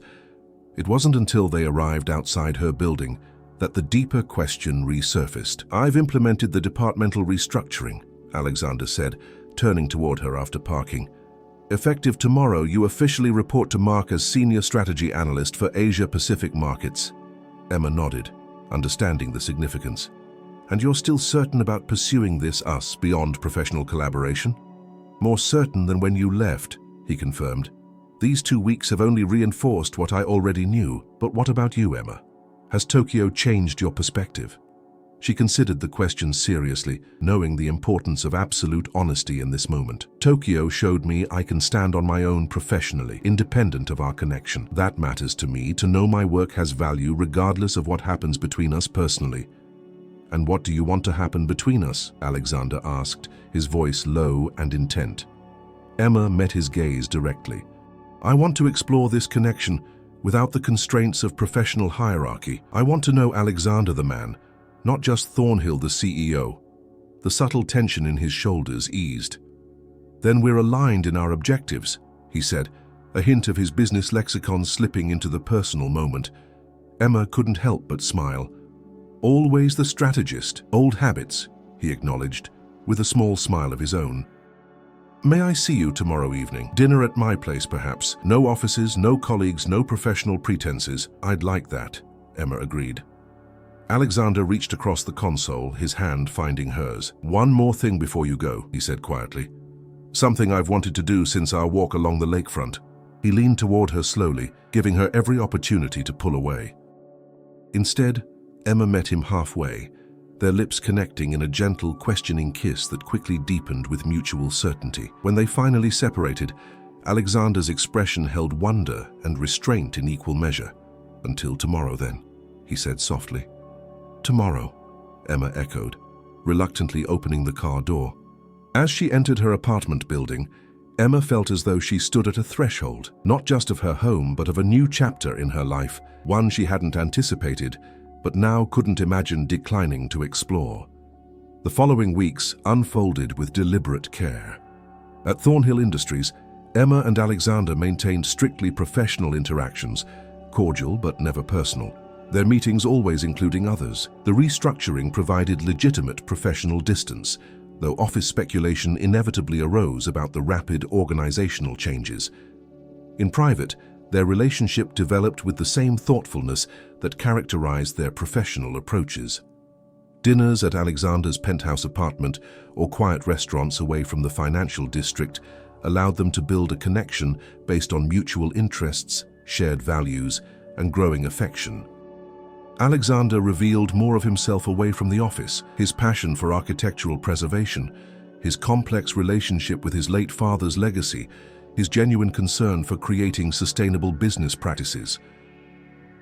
It wasn't until they arrived outside her building that the deeper question resurfaced. "I've implemented the departmental restructuring," Alexander said, turning toward her after parking. "Effective tomorrow, you officially report to Mark as Senior Strategy Analyst for Asia-Pacific markets." Emma nodded, understanding the significance. "And you're still certain about pursuing this beyond professional collaboration?" "More certain than when you left," he confirmed. "These 2 weeks have only reinforced what I already knew. But what about you, Emma? Has Tokyo changed your perspective?" She considered the question seriously, knowing the importance of absolute honesty in this moment. "Tokyo showed me I can stand on my own professionally, independent of our connection. That matters to me, to know my work has value regardless of what happens between us personally." "And what do you want to happen between us?" Alexander asked, his voice low and intent. Emma met his gaze directly. "I want to explore this connection without the constraints of professional hierarchy. I want to know Alexander the man, not just Thornhill the CEO." The subtle tension in his shoulders eased. "Then we're aligned in our objectives," he said, a hint of his business lexicon slipping into the personal moment. Emma couldn't help but smile. "Always the strategist. Old habits," he acknowledged, with a small smile of his own. "May I see you tomorrow evening? Dinner at my place, perhaps. No offices, no colleagues, no professional pretenses." "I'd like that," Emma agreed. Alexander reached across the console, his hand finding hers. "One more thing before you go," he said quietly. "Something I've wanted to do since our walk along the lakefront." He leaned toward her slowly, giving her every opportunity to pull away. Instead, Emma met him halfway, their lips connecting in a gentle, questioning kiss that quickly deepened with mutual certainty. When they finally separated, Alexander's expression held wonder and restraint in equal measure. "Until tomorrow, then," he said softly. "Tomorrow," Emma echoed, reluctantly opening the car door. As she entered her apartment building, Emma felt as though she stood at a threshold, not just of her home, but of a new chapter in her life, one she hadn't anticipated, but now couldn't imagine declining to explore. The following weeks unfolded with deliberate care. At Thornhill Industries, Emma and Alexander maintained strictly professional interactions, cordial but never personal, their meetings always including others. The restructuring provided legitimate professional distance, though office speculation inevitably arose about the rapid organizational changes. In private, their relationship developed with the same thoughtfulness that characterized their professional approaches. Dinners at Alexander's penthouse apartment or quiet restaurants away from the financial district allowed them to build a connection based on mutual interests, shared values, and growing affection. Alexander revealed more of himself away from the office, his passion for architectural preservation, his complex relationship with his late father's legacy, his genuine concern for creating sustainable business practices.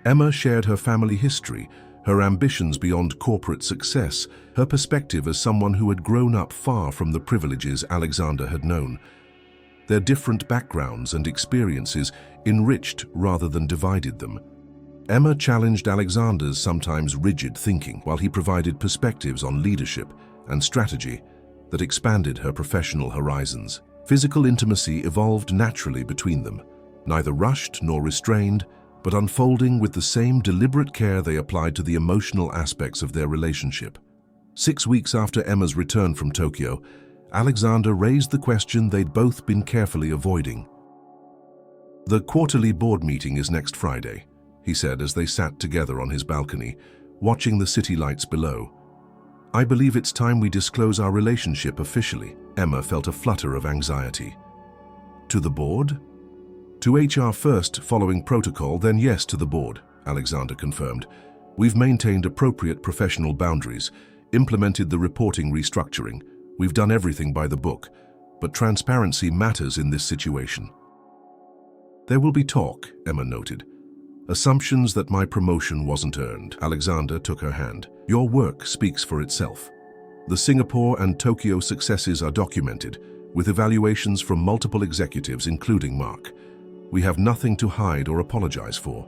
Emma shared her family history, her ambitions beyond corporate success, her perspective as someone who had grown up far from the privileges Alexander had known. Their different backgrounds and experiences enriched rather than divided them. Emma challenged Alexander's sometimes rigid thinking, while he provided perspectives on leadership and strategy that expanded her professional horizons. Physical intimacy evolved naturally between them, neither rushed nor restrained, but unfolding with the same deliberate care they applied to the emotional aspects of their relationship. 6 weeks after Emma's return from Tokyo, Alexander raised the question they'd both been carefully avoiding. "The quarterly board meeting is next Friday," he said as they sat together on his balcony, watching the city lights below. "I believe it's time we disclose our relationship officially." Emma felt a flutter of anxiety. "To the board?" "To HR first, following protocol, then yes to the board," Alexander confirmed. "We've maintained appropriate professional boundaries, implemented the reporting restructuring. We've done everything by the book, but transparency matters in this situation." "There will be talk," Emma noted. "Assumptions that my promotion wasn't earned." Alexander took her hand. "Your work speaks for itself. The Singapore and Tokyo successes are documented, with evaluations from multiple executives, including Mark. We have nothing to hide or apologize for."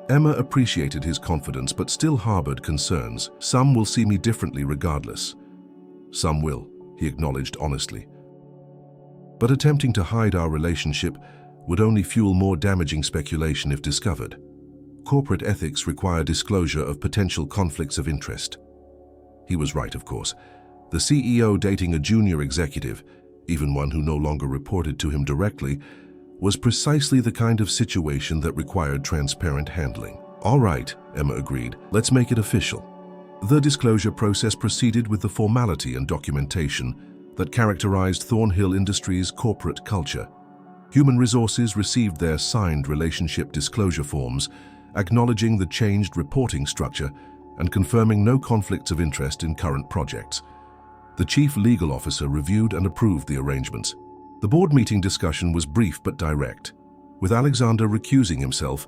Emma appreciated his confidence but still harbored concerns. "Some will see me differently regardless." "Some will," he acknowledged honestly. "But attempting to hide our relationship would only fuel more damaging speculation if discovered. Corporate ethics require disclosure of potential conflicts of interest." He was right, of course. The CEO dating a junior executive, even one who no longer reported to him directly, was precisely the kind of situation that required transparent handling. "All right," Emma agreed. "Let's make it official." The disclosure process proceeded with the formality and documentation that characterized Thornhill Industries' corporate culture. Human Resources received their signed relationship disclosure forms, acknowledging the changed reporting structure and confirming no conflicts of interest in current projects. The Chief Legal Officer reviewed and approved the arrangements. The board meeting discussion was brief but direct, with Alexander recusing himself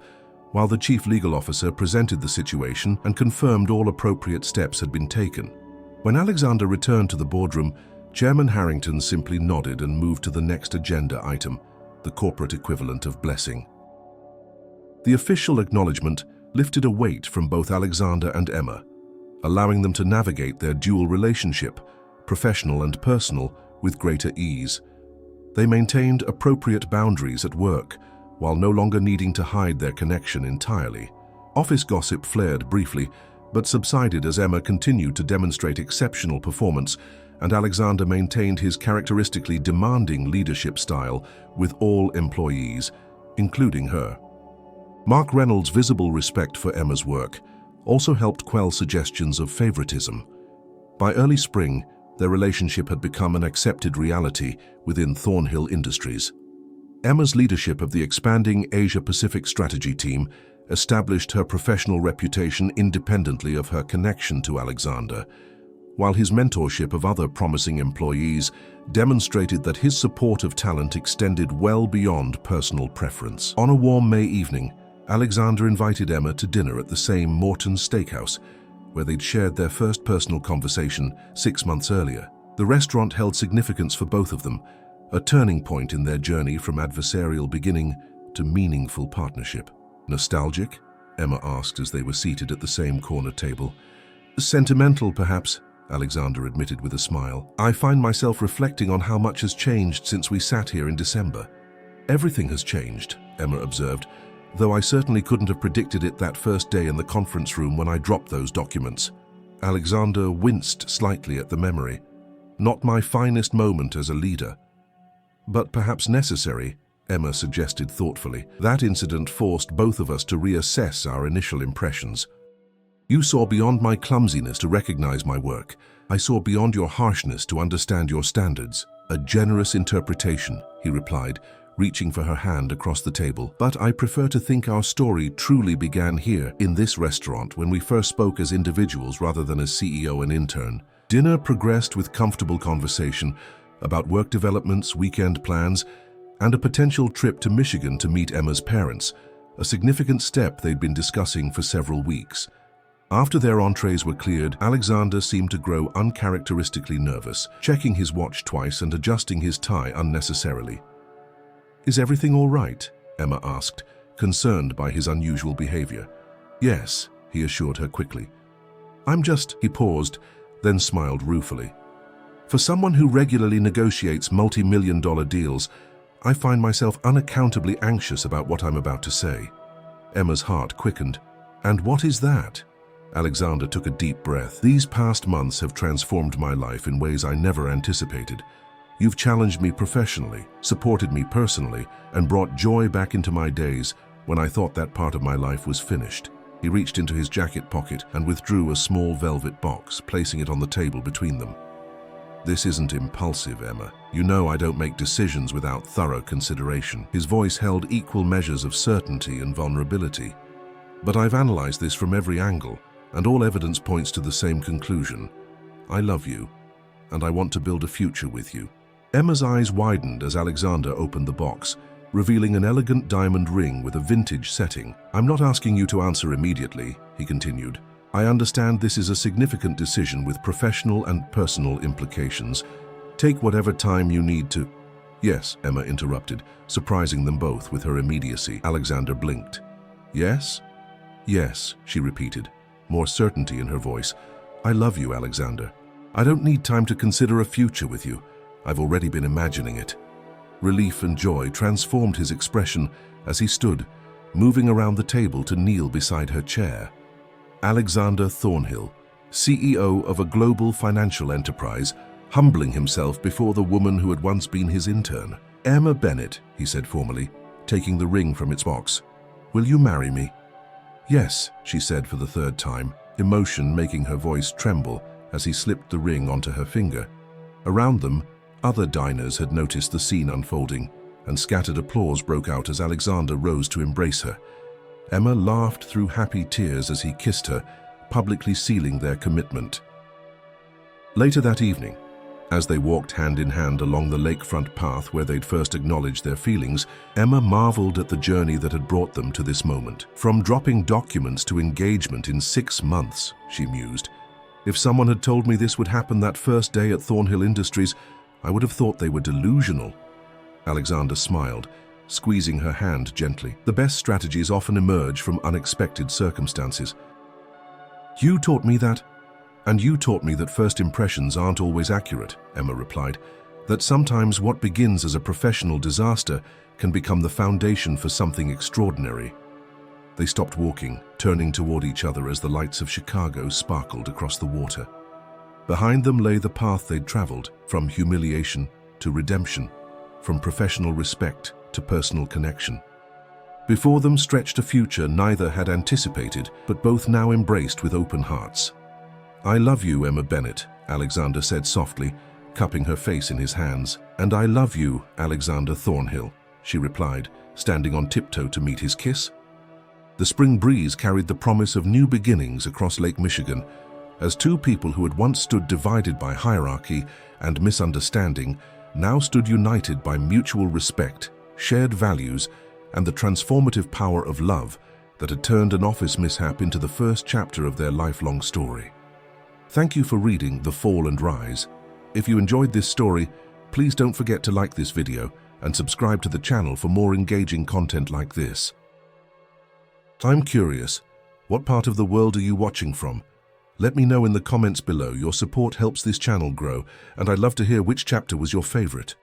while the Chief Legal Officer presented the situation and confirmed all appropriate steps had been taken. When Alexander returned to the boardroom, Chairman Harrington simply nodded and moved to the next agenda item, the corporate equivalent of blessing. The official acknowledgement lifted a weight from both Alexander and Emma, allowing them to navigate their dual relationship, professional and personal, with greater ease. They maintained appropriate boundaries at work, while no longer needing to hide their connection entirely. Office gossip flared briefly, but subsided as Emma continued to demonstrate exceptional performance, and Alexander maintained his characteristically demanding leadership style with all employees, including her. Mark Reynolds' visible respect for Emma's work also helped quell suggestions of favoritism. By early spring, their relationship had become an accepted reality within Thornhill Industries. Emma's leadership of the expanding Asia-Pacific strategy team established her professional reputation independently of her connection to Alexander, while his mentorship of other promising employees demonstrated that his support of talent extended well beyond personal preference. On a warm May evening, Alexander invited Emma to dinner at the same Morton's Steakhouse, where they'd shared their first personal conversation 6 months earlier. The restaurant held significance for both of them, a turning point in their journey from adversarial beginning to meaningful partnership. "Nostalgic?" Emma asked as they were seated at the same corner table. "Sentimental, perhaps," Alexander admitted with a smile. "I find myself reflecting on how much has changed since we sat here in December." "Everything has changed," Emma observed, "though I certainly couldn't have predicted it that first day in the conference room when I dropped those documents." Alexander winced slightly at the memory. "Not my finest moment as a leader." "But perhaps necessary," Emma suggested thoughtfully. "That incident forced both of us to reassess our initial impressions. You saw beyond my clumsiness to recognize my work. I saw beyond your harshness to understand your standards." "A generous interpretation," he replied, reaching for her hand across the table. "But I prefer to think our story truly began here, in this restaurant, when we first spoke as individuals rather than as CEO and intern." Dinner progressed with comfortable conversation about work developments, weekend plans, and a potential trip to Michigan to meet Emma's parents, a significant step they'd been discussing for several weeks. After their entrees were cleared, Alexander seemed to grow uncharacteristically nervous, checking his watch twice and adjusting his tie unnecessarily. "Is everything all right?" Emma asked, concerned by his unusual behavior. "Yes," he assured her quickly. He paused, then smiled ruefully. "For someone who regularly negotiates multi-million-dollar deals, I find myself unaccountably anxious about what I'm about to say." Emma's heart quickened. "And what is that?" Alexander took a deep breath. "These past months have transformed my life in ways I never anticipated. You've challenged me professionally, supported me personally, and brought joy back into my days when I thought that part of my life was finished." He reached into his jacket pocket and withdrew a small velvet box, placing it on the table between them. "This isn't impulsive, Emma. You know I don't make decisions without thorough consideration." His voice held equal measures of certainty and vulnerability. "But I've analyzed this from every angle, and all evidence points to the same conclusion. I love you, and I want to build a future with you." Emma's eyes widened as Alexander opened the box, revealing an elegant diamond ring with a vintage setting. "I'm not asking you to answer immediately," he continued. "I understand this is a significant decision with professional and personal implications. Take whatever time you need to—" "Yes," Emma interrupted, surprising them both with her immediacy. Alexander blinked. "Yes?" "Yes," she repeated, more certainty in her voice. "I love you, Alexander. I don't need time to consider a future with you. I've already been imagining it." Relief and joy transformed his expression as he stood, moving around the table to kneel beside her chair. Alexander Thornhill, CEO of a global financial enterprise, humbling himself before the woman who had once been his intern. "Emma Bennett," he said formally, taking the ring from its box. "Will you marry me?" "Yes," she said for the third time, emotion making her voice tremble as he slipped the ring onto her finger. Around them, other diners had noticed the scene unfolding, and scattered applause broke out as Alexander rose to embrace her. Emma laughed through happy tears as he kissed her, publicly sealing their commitment. Later that evening, as they walked hand in hand along the lakefront path where they'd first acknowledged their feelings, Emma marveled at the journey that had brought them to this moment. "From dropping documents to engagement in 6 months," she mused. "If someone had told me this would happen that first day at Thornhill Industries, I would have thought they were delusional." Alexander smiled, squeezing her hand gently. "The best strategies often emerge from unexpected circumstances." "You taught me that, and you taught me that first impressions aren't always accurate," Emma replied. "That sometimes what begins as a professional disaster can become the foundation for something extraordinary." They stopped walking, turning toward each other as the lights of Chicago sparkled across the water. Behind them lay the path they'd traveled, from humiliation to redemption, from professional respect to personal connection. Before them stretched a future neither had anticipated, but both now embraced with open hearts. "I love you, Emma Bennett," Alexander said softly, cupping her face in his hands. "And I love you, Alexander Thornhill," she replied, standing on tiptoe to meet his kiss. The spring breeze carried the promise of new beginnings across Lake Michigan, as two people who had once stood divided by hierarchy and misunderstanding now stood united by mutual respect, shared values, and the transformative power of love that had turned an office mishap into the first chapter of their lifelong story. Thank you for reading The Fall and Rise. If you enjoyed this story, please don't forget to like this video and subscribe to the channel for more engaging content like this. I'm curious, what part of the world are you watching from? Let me know in the comments below. Your support helps this channel grow, and I'd love to hear which chapter was your favorite.